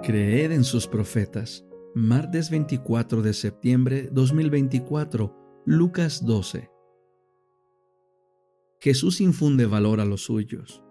Creed en sus profetas. Martes 24 de septiembre 2024, Lucas 12. Jesús infunde valor a los suyos.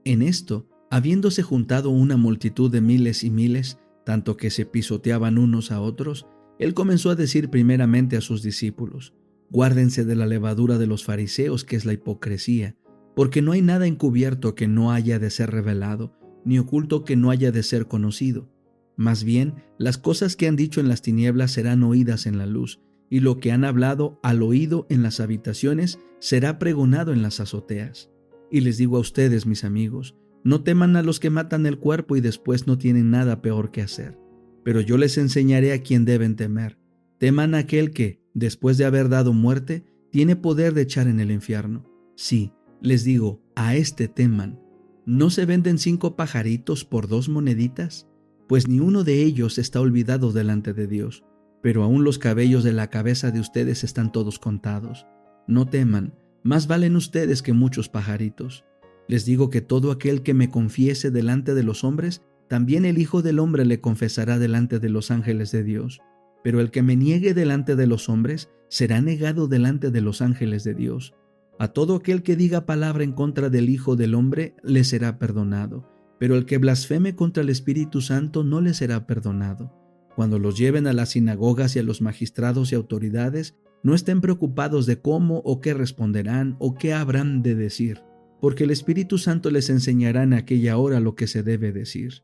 En esto, habiéndose juntado una multitud de miles y miles, tanto que se pisoteaban unos a otros, él comenzó a decir primeramente a sus discípulos: guárdense de la levadura de los fariseos, que es la hipocresía, porque no hay nada encubierto que no haya de ser revelado, ni oculto que no haya de ser conocido. Más bien, las cosas que han dicho en las tinieblas serán oídas en la luz, y lo que han hablado al oído en las habitaciones será pregonado en las azoteas. Y les digo a ustedes, mis amigos, no teman a los que matan el cuerpo y después no tienen nada peor que hacer. Pero yo les enseñaré a quién deben temer. Teman a aquel que, después de haber dado muerte, tiene poder de echar en el infierno. Sí, les digo, a este teman. ¿No se venden 5 pajaritos por 2 moneditas? Pues ni uno de ellos está olvidado delante de Dios, pero aún los cabellos de la cabeza de ustedes están todos contados. No teman, más valen ustedes que muchos pajaritos. Les digo que todo aquel que me confiese delante de los hombres, también el Hijo del Hombre le confesará delante de los ángeles de Dios. Pero el que me niegue delante de los hombres, será negado delante de los ángeles de Dios. A todo aquel que diga palabra en contra del Hijo del Hombre, le será perdonado. Pero el que blasfeme contra el Espíritu Santo no le será perdonado. Cuando los lleven a las sinagogas y a los magistrados y autoridades, no estén preocupados de cómo o qué responderán o qué habrán de decir, porque el Espíritu Santo les enseñará en aquella hora lo que se debe decir.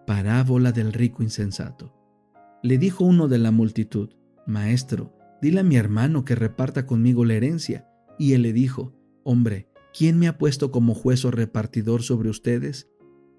Parábola del rico insensato. Le dijo uno de la multitud: Maestro, dile a mi hermano que reparta conmigo la herencia. Y él le dijo: Hombre, ¿quién me ha puesto como juez o repartidor sobre ustedes?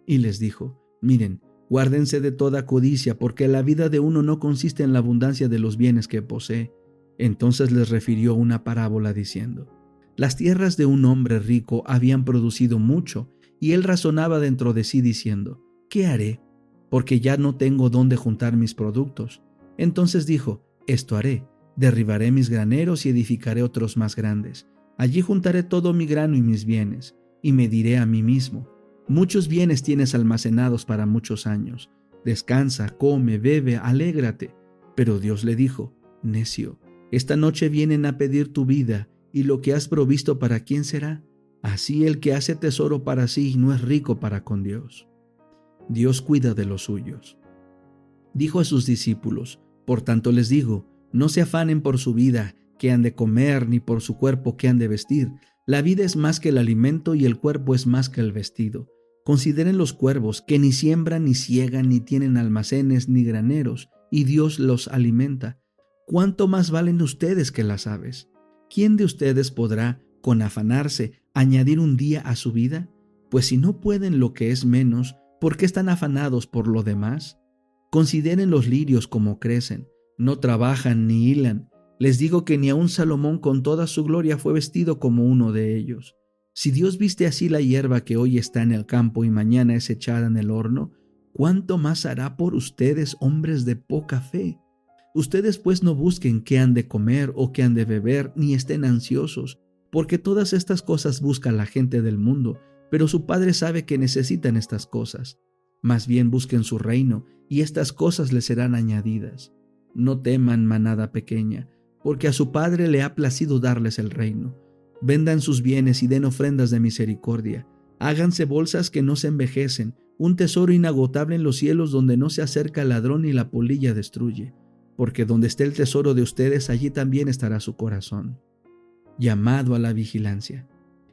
Y les dijo: Miren, guárdense de toda codicia, porque la vida de uno no consiste en la abundancia de los bienes que posee. Entonces les refirió una parábola diciendo: Las tierras de un hombre rico habían producido mucho, y él razonaba dentro de sí diciendo: ¿Qué haré? Porque ya no tengo dónde juntar mis productos. Entonces dijo: Esto haré, derribaré mis graneros y edificaré otros más grandes. Allí juntaré todo mi grano y mis bienes, y me diré a mí mismo: muchos bienes tienes almacenados para muchos años. Descansa, come, bebe, alégrate. Pero Dios le dijo: Necio, esta noche vienen a pedir tu vida, y lo que has provisto, ¿para quién será? Así el que hace tesoro para sí no es rico para con Dios. Dios cuida de los suyos. Dijo a sus discípulos: Por tanto les digo, no se afanen por su vida, qué han de comer, ni por su cuerpo, qué han de vestir. La vida es más que el alimento y el cuerpo es más que el vestido. Consideren los cuervos, que ni siembran, ni siegan, ni tienen almacenes, ni graneros, y Dios los alimenta. ¿Cuánto más valen ustedes que las aves? ¿Quién de ustedes podrá, con afanarse, añadir un día a su vida? Pues si no pueden lo que es menos, ¿por qué están afanados por lo demás? Consideren los lirios como crecen, no trabajan ni hilan. Les digo que ni aun Salomón con toda su gloria fue vestido como uno de ellos. Si Dios viste así la hierba que hoy está en el campo y mañana es echada en el horno, ¿cuánto más hará por ustedes, hombres de poca fe? Ustedes pues no busquen qué han de comer o qué han de beber, ni estén ansiosos, porque todas estas cosas busca la gente del mundo, pero su Padre sabe que necesitan estas cosas. Más bien busquen su reino, y estas cosas les serán añadidas. No teman, manada pequeña, porque a su Padre le ha placido darles el reino. Vendan sus bienes y den ofrendas de misericordia. Háganse bolsas que no se envejecen, un tesoro inagotable en los cielos donde no se acerca el ladrón y la polilla destruye. Porque donde esté el tesoro de ustedes, allí también estará su corazón. Llamado a la vigilancia.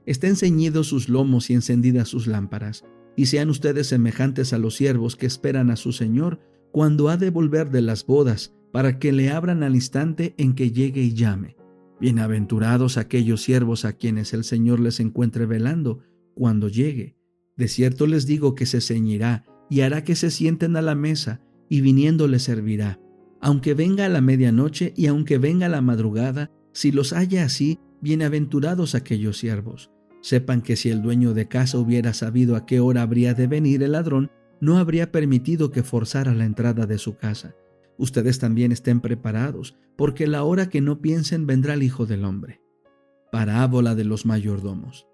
Estén ceñidos sus lomos y encendidas sus lámparas, y sean ustedes semejantes a los siervos que esperan a su Señor cuando ha de volver de las bodas, para que le abran al instante en que llegue y llame. Bienaventurados aquellos siervos a quienes el Señor les encuentre velando cuando llegue. De cierto les digo que se ceñirá y hará que se sienten a la mesa, y viniendo les servirá. Aunque venga a la medianoche y aunque venga a la madrugada, si los halla así, bienaventurados aquellos siervos. Sepan que si el dueño de casa hubiera sabido a qué hora habría de venir el ladrón, no habría permitido que forzara la entrada de su casa. Ustedes también estén preparados, porque la hora que no piensen vendrá el Hijo del Hombre. Parábola de los mayordomos.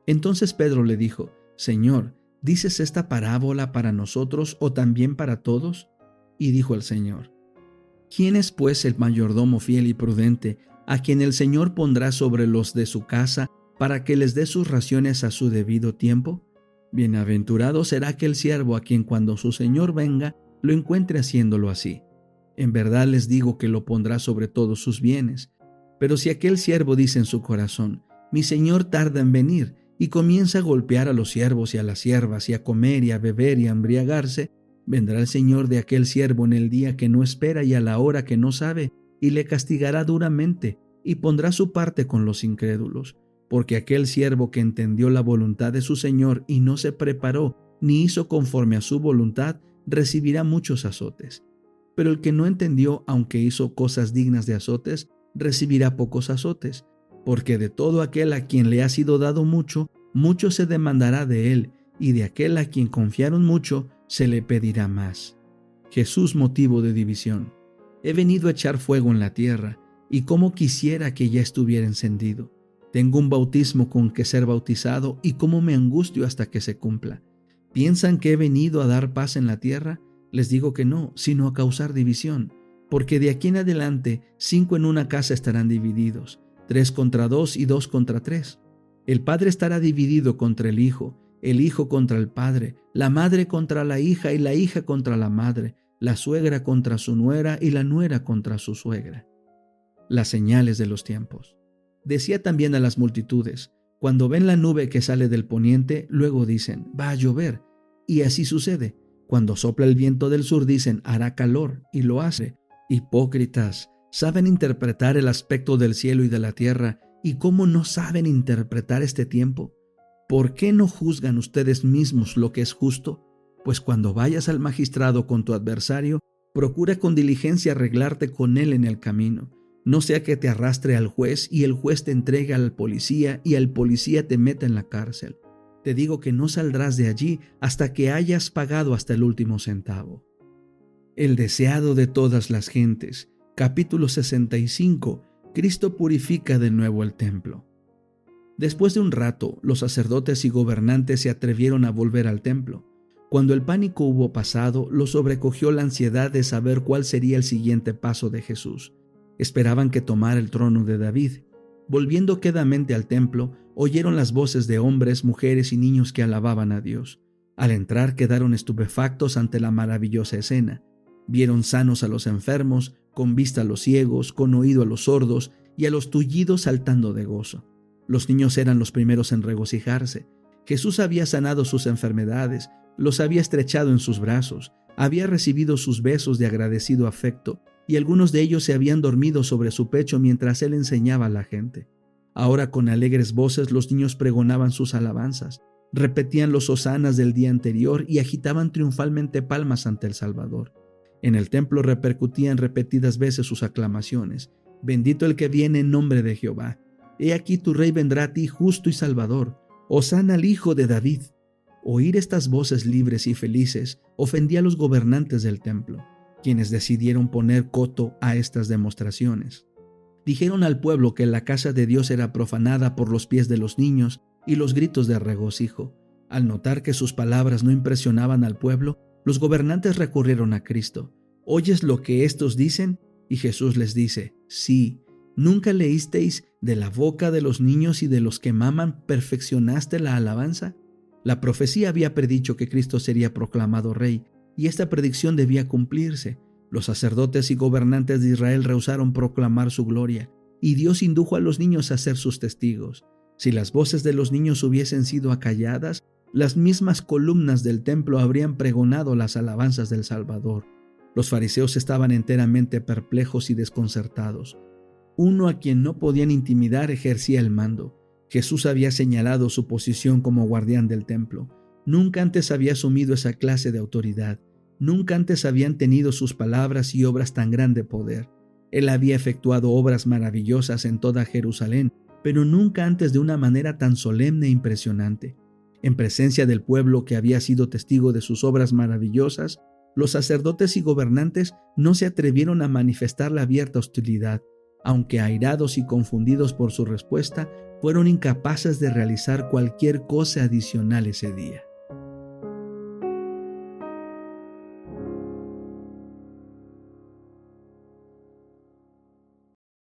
Entonces Pedro le dijo: Señor, ¿dices esta parábola para nosotros o también para todos? Y dijo el Señor: ¿Quién es pues el mayordomo fiel y prudente, a quien el Señor pondrá sobre los de su casa para que les dé sus raciones a su debido tiempo? Bienaventurado será aquel siervo a quien cuando su Señor venga lo encuentre haciéndolo así. En verdad les digo que lo pondrá sobre todos sus bienes. Pero si aquel siervo dice en su corazón: mi Señor tarda en venir, y comienza a golpear a los siervos y a las siervas, y a comer y a beber y a embriagarse, vendrá el Señor de aquel siervo en el día que no espera y a la hora que no sabe, y le castigará duramente, y pondrá su parte con los incrédulos. Porque aquel siervo que entendió la voluntad de su Señor y no se preparó, ni hizo conforme a su voluntad, recibirá muchos azotes. Pero el que no entendió, aunque hizo cosas dignas de azotes, recibirá pocos azotes. Porque de todo aquel a quien le ha sido dado mucho, mucho se demandará de él, y de aquel a quien confiaron mucho, se le pedirá más. Jesús, motivo de división. He venido a echar fuego en la tierra, y cómo quisiera que ya estuviera encendido. Tengo un bautismo con que ser bautizado, y cómo me angustio hasta que se cumpla. ¿Piensan que he venido a dar paz en la tierra? Les digo que no, sino a causar división. Porque de aquí en adelante 5 en una casa estarán divididos, 3 contra 2 y 2 contra 3. El padre estará dividido contra el hijo contra el padre, la madre contra la hija y la hija contra la madre, la suegra contra su nuera y la nuera contra su suegra. Las señales de los tiempos. Decía también a las multitudes: cuando ven la nube que sale del poniente, luego dicen: va a llover, y así sucede. Cuando sopla el viento del sur, dicen: hará calor, y lo hace. Hipócritas, saben interpretar el aspecto del cielo y de la tierra, ¿y cómo no saben interpretar este tiempo? ¿Por qué no juzgan ustedes mismos lo que es justo? Pues cuando vayas al magistrado con tu adversario, procura con diligencia arreglarte con él en el camino. No sea que te arrastre al juez y el juez te entregue al policía y el policía te meta en la cárcel. Te digo que no saldrás de allí hasta que hayas pagado hasta el último centavo. El deseado de todas las gentes. Capítulo 65. Cristo purifica de nuevo el templo. Después de un rato, los sacerdotes y gobernantes se atrevieron a volver al templo. Cuando el pánico hubo pasado, los sobrecogió la ansiedad de saber cuál sería el siguiente paso de Jesús. Esperaban que tomara el trono de David. Volviendo quedamente al templo, oyeron las voces de hombres, mujeres y niños que alababan a Dios. Al entrar quedaron estupefactos ante la maravillosa escena. Vieron sanos a los enfermos, con vista a los ciegos, con oído a los sordos y a los tullidos saltando de gozo. Los niños eran los primeros en regocijarse. Jesús había sanado sus enfermedades, los había estrechado en sus brazos, había recibido sus besos de agradecido afecto, y algunos de ellos se habían dormido sobre su pecho mientras él enseñaba a la gente. Ahora con alegres voces los niños pregonaban sus alabanzas, repetían los hosanas del día anterior y agitaban triunfalmente palmas ante el Salvador. En el templo repercutían repetidas veces sus aclamaciones: bendito el que viene en nombre de Jehová. He aquí tu rey vendrá a ti justo y salvador. Hosana al hijo de David. Oír estas voces libres y felices ofendía a los gobernantes del templo, quienes decidieron poner coto a estas demostraciones. Dijeron al pueblo que la casa de Dios era profanada por los pies de los niños y los gritos de regocijo. Al notar que sus palabras no impresionaban al pueblo, los gobernantes recurrieron a Cristo. ¿Oyes lo que estos dicen? Y Jesús les dice: sí. ¿Nunca leísteis: de la boca de los niños y de los que maman perfeccionaste la alabanza? La profecía había predicho que Cristo sería proclamado rey, y esta predicción debía cumplirse. Los sacerdotes y gobernantes de Israel rehusaron proclamar su gloria, y Dios indujo a los niños a ser sus testigos. Si las voces de los niños hubiesen sido acalladas, las mismas columnas del templo habrían pregonado las alabanzas del Salvador. Los fariseos estaban enteramente perplejos y desconcertados. Uno a quien no podían intimidar ejercía el mando. Jesús había señalado su posición como guardián del templo. Nunca antes había asumido esa clase de autoridad. Nunca antes habían tenido sus palabras y obras tan grande poder. Él había efectuado obras maravillosas en toda Jerusalén, pero nunca antes de una manera tan solemne e impresionante. En presencia del pueblo que había sido testigo de sus obras maravillosas, los sacerdotes y gobernantes no se atrevieron a manifestar la abierta hostilidad. Aunque airados y confundidos por su respuesta, fueron incapaces de realizar cualquier cosa adicional ese día.